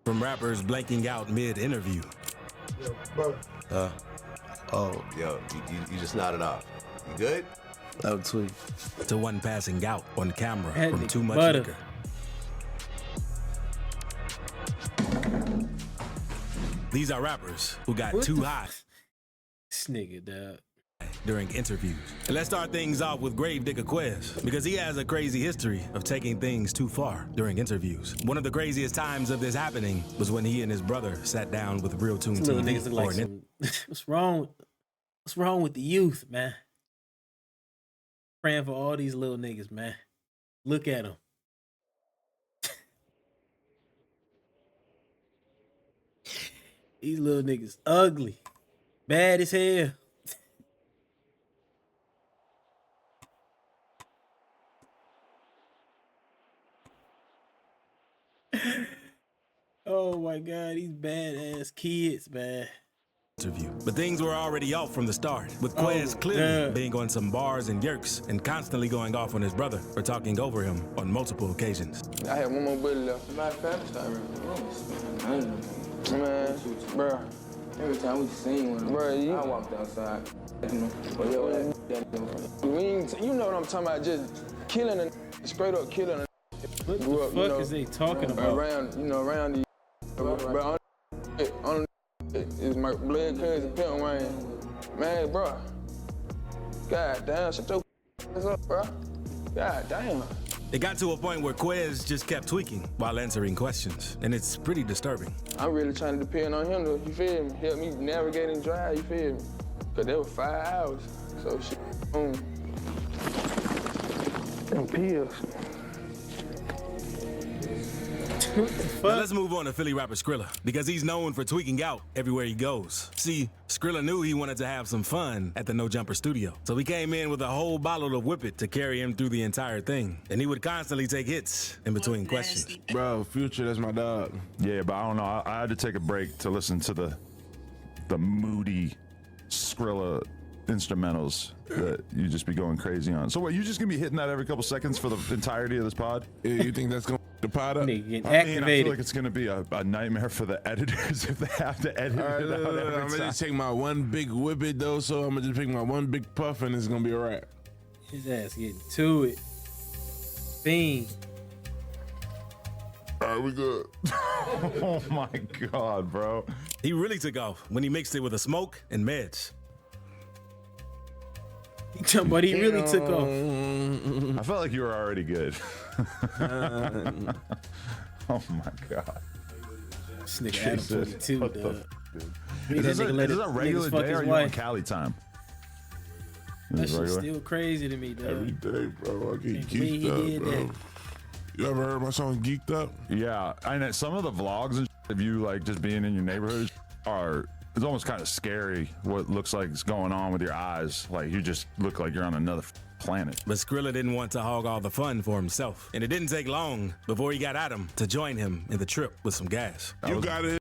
From rappers blanking out mid-interview. Oh, yo, you just nodded off. You good? Oh, tweet. To one passing out on camera That from nigga too much butter. liquor. These are rappers who got What too the hot This nigga, dog. during interviews. And let's start things off with Gravedigger Quez, because he has a crazy history of taking things too far during interviews. One of the craziest times of this happening was when he and his brother sat down with Real Tune These little TV niggas look like for an some. What's wrong with the youth, man? Praying for all these little niggas, man. Look at them. These little niggas ugly. Bad as hell. Oh my God, these badass kids, man. interview. But things were already off from the start, with Quez clearly being on some bars and yerks and constantly going off on his brother for talking over him on multiple occasions. I had one more bullet left. Matter of fact, man, bro. Every time we seen one, bro, I walked outside. You know what I'm talking about? Just killing a straight up killing a. What the fuck is they talking about? Around the. Bro, on is my blood cousin Pimp Wayne. Man, bro. God damn, shut your ass up, bro. God damn. It got to a point where Quez just kept tweaking while answering questions, and it's pretty disturbing. I'm really trying to depend on him to, you feel me? Help me navigate and drive, you feel me? Cause there was 5 hours, so shit, boom. Them pills. Now let's move on to Philly rapper Skrilla, because he's known for tweaking out everywhere he goes. See, Skrilla knew he wanted to have some fun at the No Jumper studio, so he came in with a whole bottle of Whip It to carry him through the entire thing, and he would constantly take hits in between questions. Bro, Future, that's my dog. Yeah, but I don't know. I had to take a break to listen to the moody Skrilla instrumentals that you just be going crazy on. So what, you just gonna be hitting that every couple seconds for the entirety of this pod? Yeah, you think that's gonna the pod up? Nigga, I activated. feel like it's gonna be a nightmare for the editors if they have to edit All right, it look, out look, every I'm gonna time. just take my one big whip it though, so I'm gonna just pick my one big puff and it's gonna be a wrap. His ass getting to it. Fiend. All right, we good. Oh my God, bro. He really took off when he mixed it with a smoke and meds. But he really took off. I felt like you were already good. Oh my God. This nigga Adam Jesus. 42, What the dog. f- dude? Made Is this that nigga let a niggas regular fuck day his or are you on wife. Cali time? Is That it shit's regular? still crazy to me, dog. Every day, bro. I get Can't believe he geeked did up, bro. that. You ever heard my song Geeked Up? Yeah, I know some of the vlogs and of you like just being in your neighborhood are, it's almost kind of scary what looks like is going on with your eyes. Like you just look like you're on another planet. But Skrilla didn't want to hog all the fun for himself, and it didn't take long before he got Adam to join him in the trip with some gas. You got it.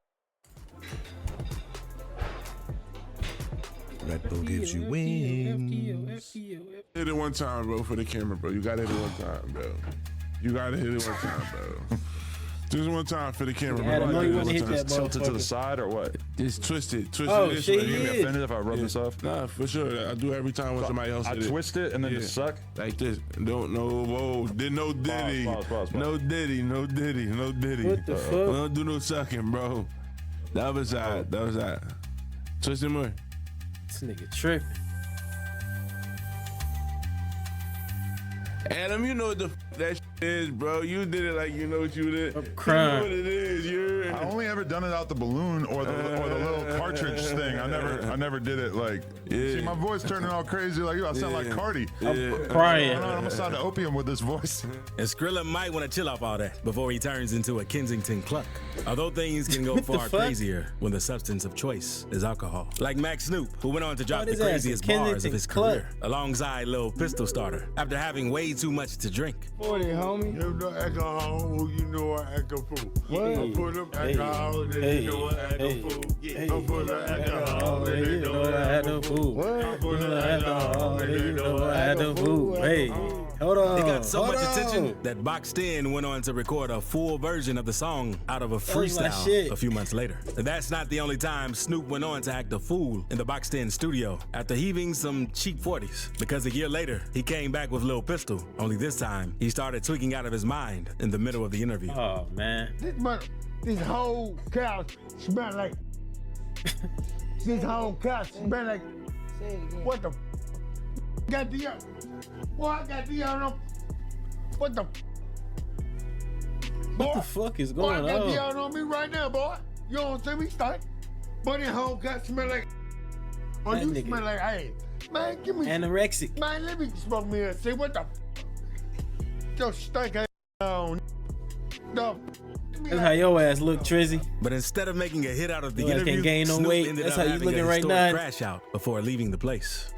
Red Bull gives you wings. Hit it one time, bro, for the camera, bro. You gotta hit it one time, bro. You gotta hit it one time, bro. Just one time for the camera, bro. Adam, You know gotta you hit wanna it hit one that time. Tilt it to the motherfucker. side or what? Just twist it Oh, this shit, way. he You is. gonna be offended if I rub this off? Nah, for sure. I do every time when somebody else I hit it. twist it and then Yeah. just suck? Like this. Don't know. Whoa. Did no Diddy. Pause. No Diddy. No Diddy. No Diddy. What the fuck? Don't do no sucking, bro. That was that. That was that. Twist it more. This nigga tripping. Adam, you know what the that is, bro. You did it like you know what you did. I'm You crying. know what it is. You're. I only ever done it out the balloon or the little cartridge thing. I never did it like. Yeah. See my voice turning all crazy like you. I sound like Cardi. Yeah. Crying. I'm gonna sound the opium with this voice. And Skrilla might want to chill off all that before he turns into a Kensington cluck. Although things can go far fuck? crazier when the substance of choice is alcohol. Like Max Snoop, who went on to drop What the is that, craziest some bars of Kensington his Cluck? career, alongside Lil Pistol Starter, after having way too much to drink. 40, homie. You know alcohol, you know I act a fool. I put up alcohol, then Hey, you know I act hey, a fool. hey, I put up alcohol, then you know I act a fool. I put up alcohol, then you know I act a fool. Hey. Hold on. It got so hold much on. attention that Boxed In went on to record a full version of the song out of a my freestyle shit. a few months later. That's not the only time Snoop went on to act a fool in the Boxed In studio after heaving some cheap 40s. Because a year later, he came back with Lil Pistol. Only this time, he started tweaking out of his mind in the middle of the interview. Oh, man. This whole couch smell like. This whole couch smell like. What the? Got the. Boy, I got the. What the? What the fuck is going boy, I got on? the on me right now, boy. You don't see me stink. But this whole couch smell like. Oh, That you nigga. smell like ass. Man, give me. Anorexic. Man, let me smoke me and see what the. Your stink ass on. The. That's how your ass look, Trizzy. But instead of making a hit out of the Your ass interview, can't gain no Snoop weight. ended That's up how you having looking a right historic now. crash out before leaving the place.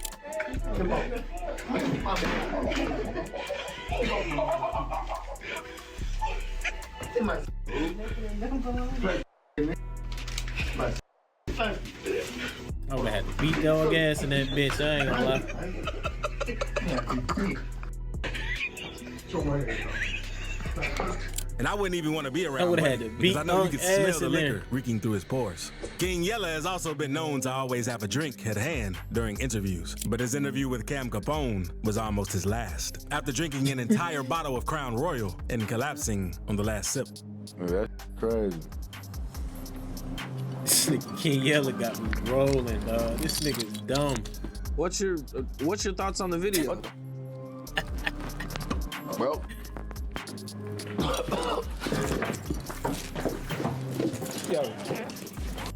I would have had to beat dog ass in that bitch. I ain't gonna lie. And I wouldn't even want to be I around would've Buddy, had to because beat I know you Dunk could smell ass the in liquor there. reeking through his pores. King Yella has also been known to always have a drink at hand during interviews, but his interview with Cam Capone was almost his last, after drinking an entire bottle of Crown Royal and collapsing on the last sip. That's crazy. This nigga King Yella got me rolling, dog. This nigga's dumb. What's your thoughts on the video? Well,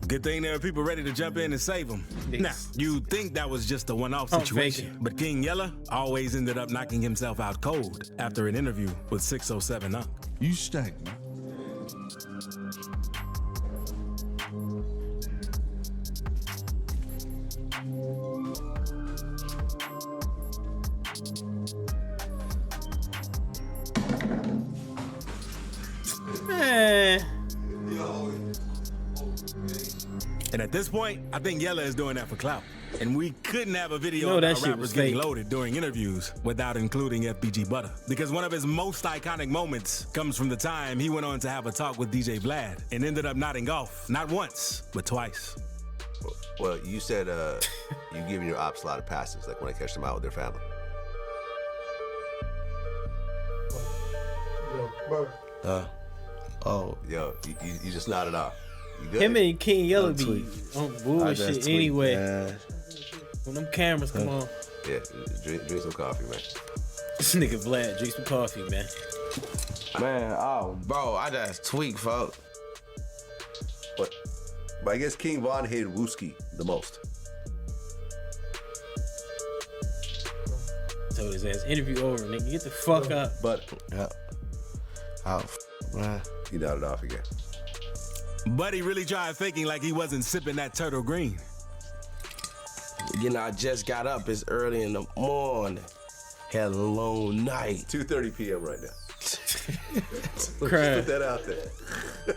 Good thing there are people ready to jump in and save him. Now, you'd think that was just a one-off Pump situation, faking. but King Yella always ended up knocking himself out cold after an interview with 607 Unc. You stank, man. Man. And at this point, I think Yella is doing that for clout. And we couldn't have a video No, that about shit rappers was getting fake. loaded during interviews without including FBG Butter. Because one of his most iconic moments comes from the time he went on to have a talk with DJ Vlad and ended up nodding off, not once, but twice. well, you said you giving your ops a lot of passes, like when I catch them out with their family. Oh, Yo, you just nodded off. You good? Him and King Yella Don't be tweet. on I just bullshit tweet, anyway. man. When them cameras come on, Yeah, drink some coffee, man. this nigga Vlad drink some coffee, man. Man, oh, bro, I just tweaked, folks. But I guess King Von hated Wooski the most. Told his ass, interview over, nigga. Get the fuck up. But Yeah. Oh, man. he nodded off again. Buddy really tried faking like he wasn't sipping that turtle green. You know, I just got up. It's early in the morning. Had a long night. 2:30 p.m. right now. Crying. Put that out there.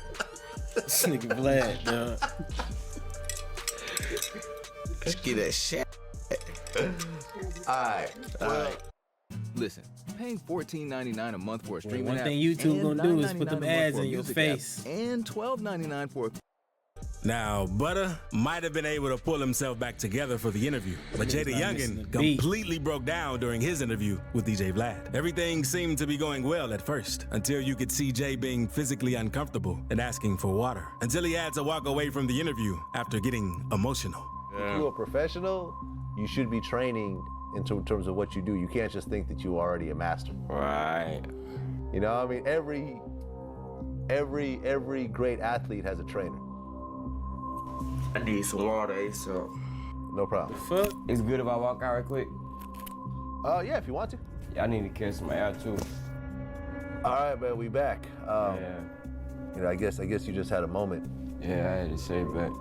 This nigga Vlad, dog. Let's get that shit. All right. Listen, paying $14.99 a month for a streaming one app thing YouTube and gonna do is put $9.99 them a month ads for a in your music app face. and $12.99 for a Now, Butter might have been able to pull himself back together for the interview, but Jada not missing Youngin the beat. completely broke down during his interview with DJ Vlad. Everything seemed to be going well at first, until you could see Jay being physically uncomfortable and asking for water, until he had to walk away from the interview after getting emotional. If you're a professional, you should be training in terms of what you do. You can't just think that you're already a master. Right. You know, I mean, every great athlete has a trainer. I need some water, so. No problem. Fuck. It's good if I walk out right quick. Yeah, if you want to. Yeah, I need to catch some air too. All right, man, we back. Yeah. You know, I guess you just had a moment. Yeah, I had to say back.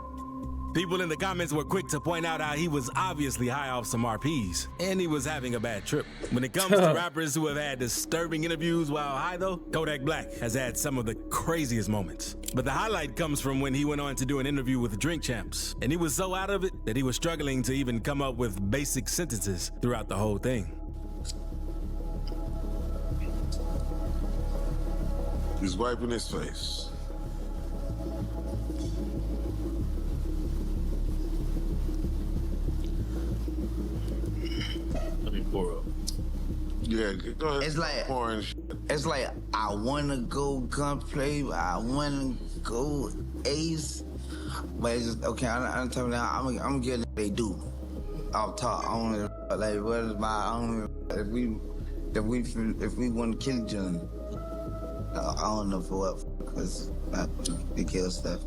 People in the comments were quick to point out how he was obviously high off some RPs, and he was having a bad trip. When it comes to rappers who have had disturbing interviews while high though, Kodak Black has had some of the craziest moments. But the highlight comes from when he went on to do an interview with Drink Champs, and he was so out of it that he was struggling to even come up with basic sentences throughout the whole thing. He's wiping his face. Let me pour up. Yeah, go ahead. It's like I wanna go gunplay, I wanna go ace, but it's just okay. I'm telling you now, I'm gonna get what they do. Off top, I don't like what is my. I don't if we want to kill each other. I don't know for what, because they kill stuff.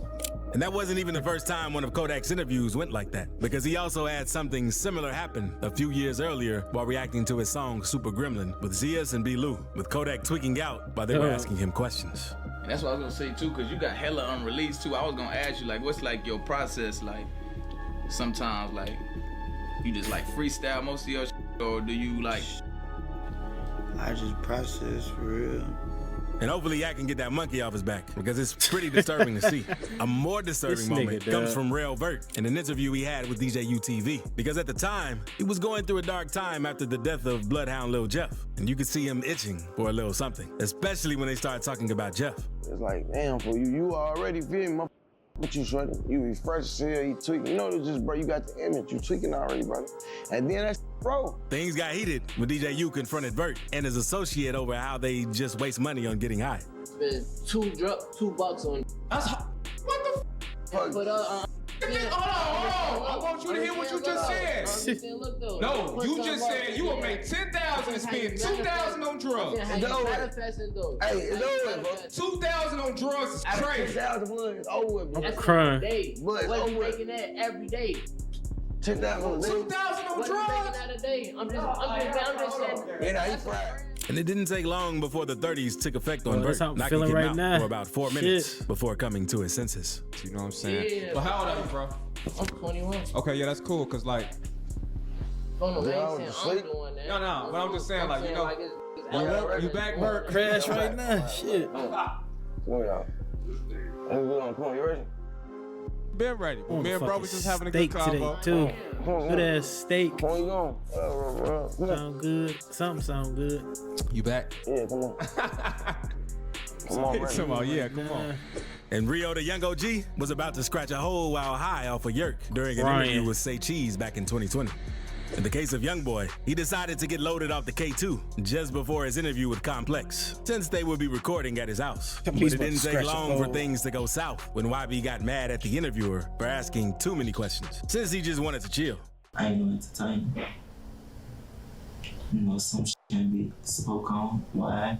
And that wasn't even the first time one of Kodak's interviews went like that, because he also had something similar happen a few years earlier while reacting to his song Super Gremlin with Zias and B-Lou, with Kodak tweaking out while they were asking him questions. And that's what I was gonna say too, because you got hella unreleased too. I was gonna ask you, like, what's like your process like? Sometimes, like, you just like freestyle most of your shit, or do you like? I just process for real. And hopefully Yak can get that monkey off his back, because it's pretty disturbing to see. A more disturbing moment comes from Rel Vert in an interview he had with DJ UTV, because at the time, he was going through a dark time after the death of Bloodhound Lil Jeff, and you could see him itching for a little something, especially when they started talking about Jeff. It's like, damn, for you already feel my what you shredding. You refresh as hell, you tweaking. You know, it's just, bro, you got the image. You tweaking already, brother. And then that's, bro. Things got heated when DJ U confronted Vert and his associate over how they just waste money on getting high. Spend $2 on. That's what the fuck? But Hold on. I want you to hear what you just said. No, you just said you will make 10,000 and spend 2,000 on drugs. Hey, it's over, 2,000 on drugs is crazy. 10,000 blood is over with, bro. That's crying. But it's over with. Making that every day. 10,000 on 2,000 on drugs. That a day. I'm just saying. Yeah, he fried. And it didn't take long before the 30s took effect on Vert, knocking him right out now. for about 4 minutes before coming to his senses. You know what I'm saying? Yeah, but how old are you, bro? I'm 21. Okay, yeah, that's cool, cause like. No, No, but I'm just saying, like, you know, you back, Vert. Crash right now. Shit. Come on, y'all. Come on, you ready? Been ready. Me and bro was just having a good Steak convo. today, too. Good ass steak. Where you going? Sound good. Something sound good. You back? Yeah, come on. Come on, yeah, come on. And Rio, the young OG, was about to scratch a whole while high off of Yerk during an interview with Say Cheese back in 2020. In the case of Youngboy, he decided to get loaded off the K2 just before his interview with Complex, since they would be recording at his house. But it didn't take long for things to go south when YB got mad at the interviewer for asking too many questions, since he just wanted to chill. I ain't no entertainment. You know, some shit can be spoke on. Why?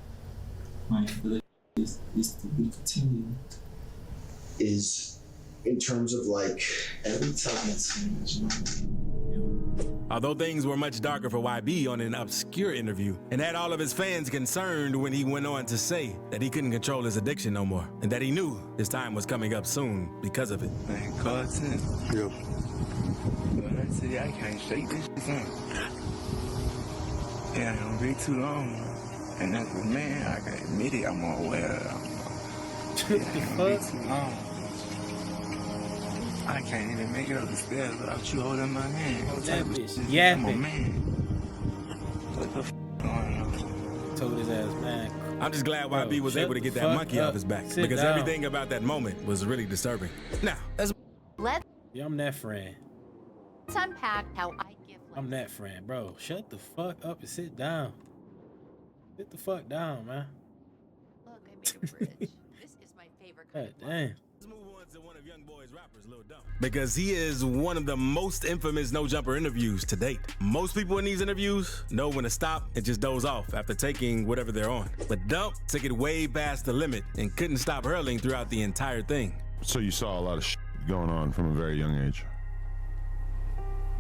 My ability is to be continued. Is in terms of like every time it's Although things were much darker for YB on an obscure interview, and had all of his fans concerned when he went on to say that he couldn't control his addiction no more, and that he knew his time was coming up soon because of it. Man, content. Yep. But I tell you, I can't shake this shit up. Yeah, it don't be too long. And that's what, man, I gotta admit it, I'm aware. It don't be too long. I can't even make it up the stairs without you holding my hand. That bitch I'm a yapping. man. What the f going on? Told his ass, man. I'm just glad YB was able to get that monkey off his back, because everything about that moment was really disturbing. Now, Yeah, I'm that friend. Let's unpack how I give. I'm that friend, bro. Shut the fuck up and sit down. Sit the fuck down, man. Look, I made a bridge. This is my favorite kind God damn. let's move on to one of Youngboy's rappers, Lil Dump, because he is one of the most infamous No Jumper interviews to date. Most people in these interviews know when to stop and just doze off after taking whatever they're on. But Dump took it way past the limit and couldn't stop hurling throughout the entire thing. So you saw a lot of shit going on from a very young age.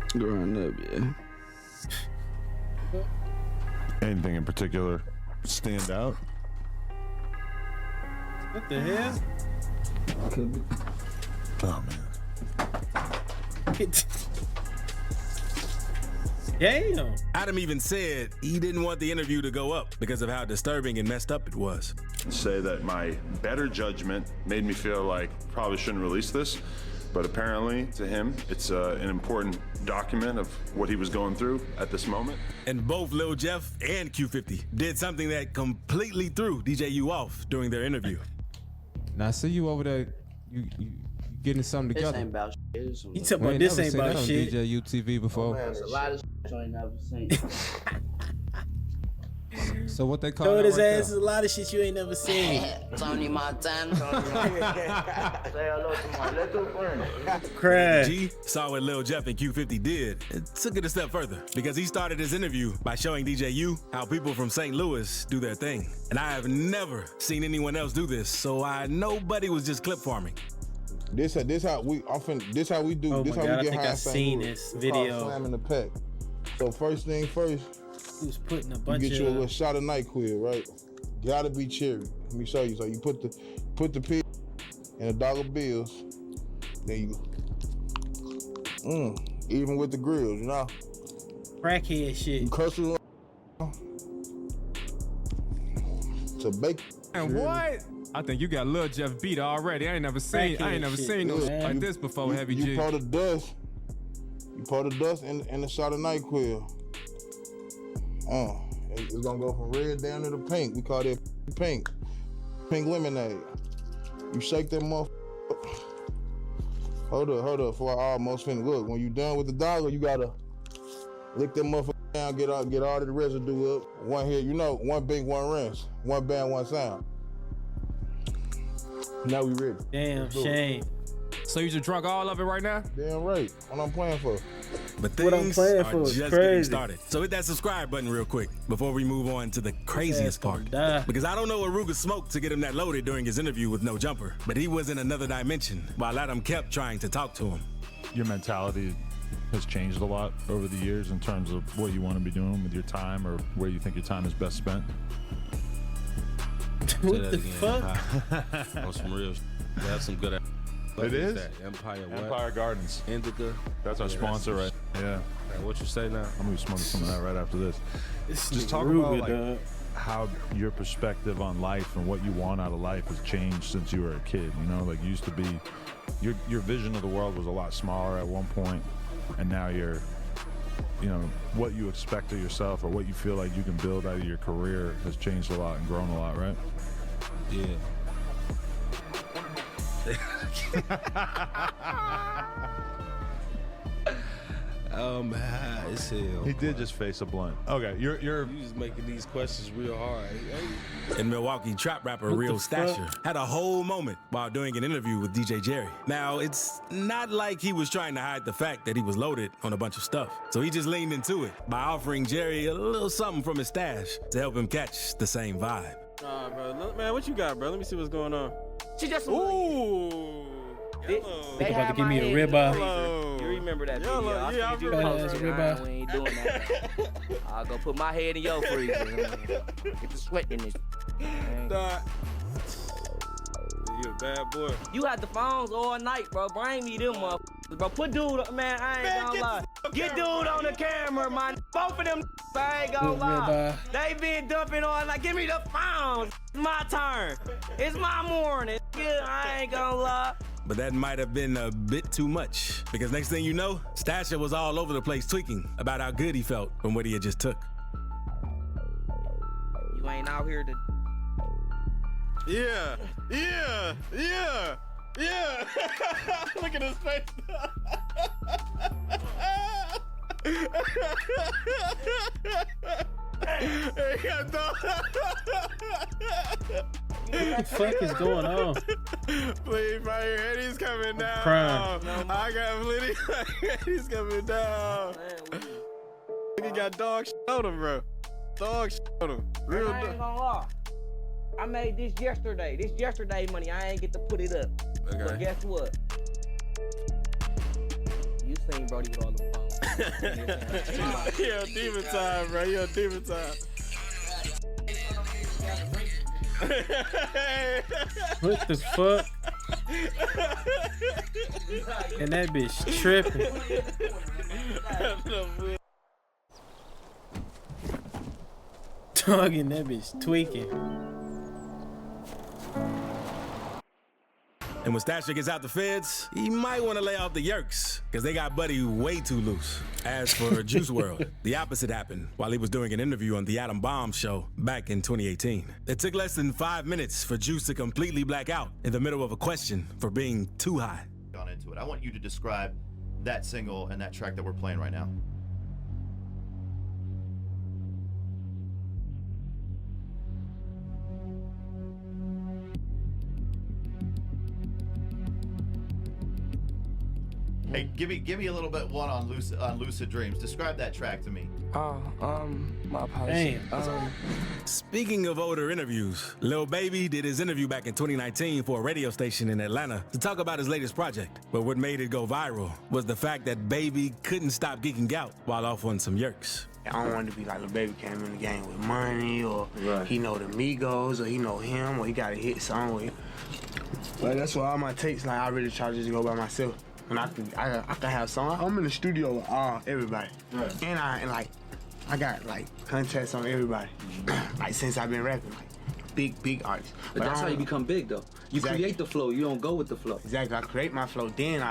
Growing up, yeah. Anything in particular stand out? What the hell? Oh, man. Damn. Adam even said he didn't want the interview to go up because of how disturbing and messed up it was. Say that my better judgment made me feel like probably shouldn't release this. but apparently to him, it's an important document of what he was going through at this moment. And both Lil Jeff and Q50 did something that completely threw DJU off during their interview. Now I see you over there, you getting something together. This ain't about shit. He talking about this ain't about shit. DJU TV before. There's a lot of shit you ain't never seen. So what they call Told that his right ass there? a lot of shit you ain't never seen. Tony Montana. Say hello to my little friend. Crash. G saw what Lil Jeff and Q50 did and took it a step further because he started his interview by showing DJU how people from St. Louis do their thing. And I have never seen anyone else do this, so I know Buddy was just clip farming. This how we do. Oh This my how God, we I get think high. I seen this video. Slamming the pack. So first thing first, Who's putting a you bunch get you a little of shot of NyQuil, right? Gotta be cherry. Let me show you. So you put the pill in $1 bills. Then you, even with the grills, you know. crackhead shit. You curse it to bake. And what? I think you got Lil Jeff beat already. I ain't never seen no shit like this before, Heavy G. You pour the dust. You pour the dust in a shot of NyQuil. It's gonna go from red down to the pink. We call that pink lemonade. You shake that motherfucker. Hold up, before I almost finish. Look, when you done with the dollar, you gotta lick that motherfucker down, get all the residue up. One hit, one bink, one rinse. One band, one sound. Now we ready. Damn shame. So you just drunk all of it right now? Damn right. What I'm playing for. But What I'm things playing are for is just crazy. getting started. So hit that subscribe button real quick before we move on to the craziest part. Because I don't know what Ruger smoked to get him that loaded during his interview with No Jumper, but he was in another dimension while Adam kept trying to talk to him. Your mentality has changed a lot over the years in terms of what you want to be doing with your time or where you think your time is best spent. What the fuck? On some real shit. That's some good. It is? That? Empire what? Empire Gardens. Indica. That's our sponsor, right? Yeah. What you say now? I'm gonna be smoking some of that right after this. This Just is talk Ruger, about like how your perspective on life and what you want out of life has changed since you were a kid. You know, like you used to be, your vision of the world was a lot smaller at one point, and now you're, what you expect of yourself or what you feel like you can build out of your career has changed a lot and grown a lot, right? Yeah. High as hell. He did just face a blunt. Okay, you're You just making these questions real hard. And Milwaukee trap rapper What Real the Stasher had a whole moment while doing an interview with DJ Jerry. Now, it's not like he was trying to hide the fact that he was loaded on a bunch of stuff. So he just leaned into it by offering Jerry a little something from his stash to help him catch the same vibe. Nah, bro. Man, what you got, bro? Let me see what's going on. She just Ooh. They about to give me a ribeye. You remember that Yellow. video? I'll Yeah, I send you remember a that. post. Ribeye. We ain't doing that. I'll go put my head in your freezer. Get the sweat in this. Nah. You a bad boy. You had the phones all night, bro. Bring me them motherfuckers, bro. Put dude up, man. I ain't gonna lie. Get dude on the camera, man. Both of them, I ain't gonna lie. They been dumping all night. Give me the phones. It's my turn. It's my morning. I ain't gonna lie. But that might have been a bit too much, because next thing you know, Stasher was all over the place tweaking about how good he felt from what he had just took. You ain't out here to... Yeah. Look at his face. What the fuck is going on? Please, my Eddie's coming down. Crying. I got plenty. Eddie's coming down. He got dog shit on him, bro. Dog shit on him. Real I ain't gonna lie. I made this yesterday. This yesterday money. I ain't get to put it up. Okay. But guess what? You seen Brody with all the phones. You're on demon time, bro. You're on demon time. What the fuck? And that bitch tripping. Dogging that bitch tweaking. And when Stasher gets out the feds, he might want to lay off the Yerks, because they got Buddy way too loose. As for Juice WRLD, the opposite happened while he was doing an interview on the Adam Bomb Show back in 2018. It took less than 5 minutes for Juice to completely black out in the middle of a question for being too high. Gone into it. I want you to describe that single and that track that we're playing right now. Hey, give me a little bit one on Lucid Dreams. Describe that track to me. My apologies. Speaking of older interviews, Lil Baby did his interview back in 2019 for a radio station in Atlanta to talk about his latest project. But what made it go viral was the fact that Baby couldn't stop geeking out while off on some Yerks. I don't want to be like Lil Baby came in the game with money, or he know the Migos, or he know him, or he got a hit song with him. Like, that's why all my takes, like, I really try to just go by myself. And I can have songs. I'm in the studio with everybody. Right. And I got like contacts on everybody. Like since I've been rapping, like big artists. But that's how you become big though. You create the flow, you don't go with the flow. Exactly, I create my flow, then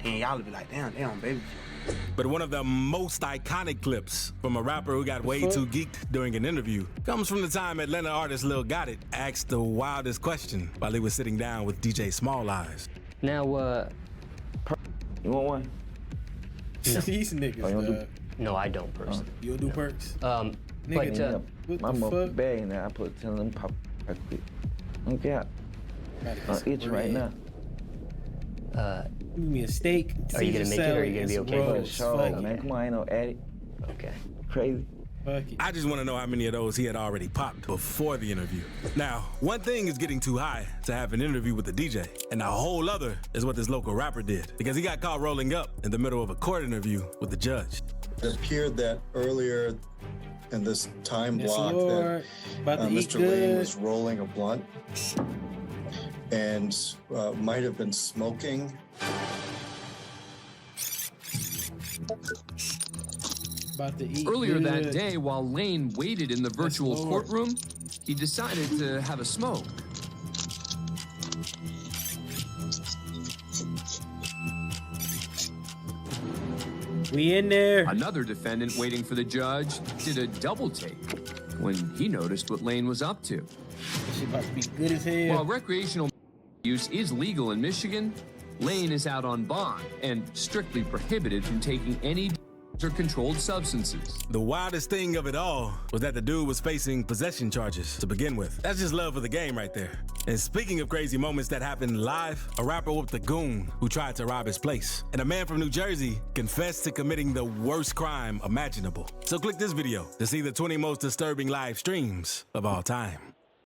and y'all will be like, damn, Baby. But one of the most iconic clips from a rapper who got way too geeked during an interview comes from the time Atlanta artist Lil Got It asked the wildest question while he was sitting down with DJ Small Eyes. Now, you want one? No. These niggas, No, I don't personally. You don't do perks? Nigga, what the fuck? bag now. I put 10 of them pop right quick. Okay. I'm itching right now. Give me a steak. Are you gonna make it, or are you gonna be okay with it? Sure, man. Come on, ain't no addict. Okay. Crazy. I just want to know how many of those he had already popped before the interview. Now, one thing is getting too high to have an interview with the DJ, and a whole other is what this local rapper did, because he got caught rolling up in the middle of a court interview with the judge. It appeared that earlier in this time block that Mr. Lane was rolling a blunt and might have been smoking. Earlier that day, while Lane waited in the virtual courtroom, he decided to have a smoke. We in there. Another defendant waiting for the judge did a double take when he noticed what Lane was up to. She about to be good as hell. While recreational use is legal in Michigan, Lane is out on bond and strictly prohibited from taking any or controlled substances. The wildest thing of it all was that the dude was facing possession charges to begin with. That's just love for the game right there. And speaking of crazy moments that happened live, a rapper whooped a goon who tried to rob his place. And a man from New Jersey confessed to committing the worst crime imaginable. So click this video to see the 20 most disturbing live streams of all time.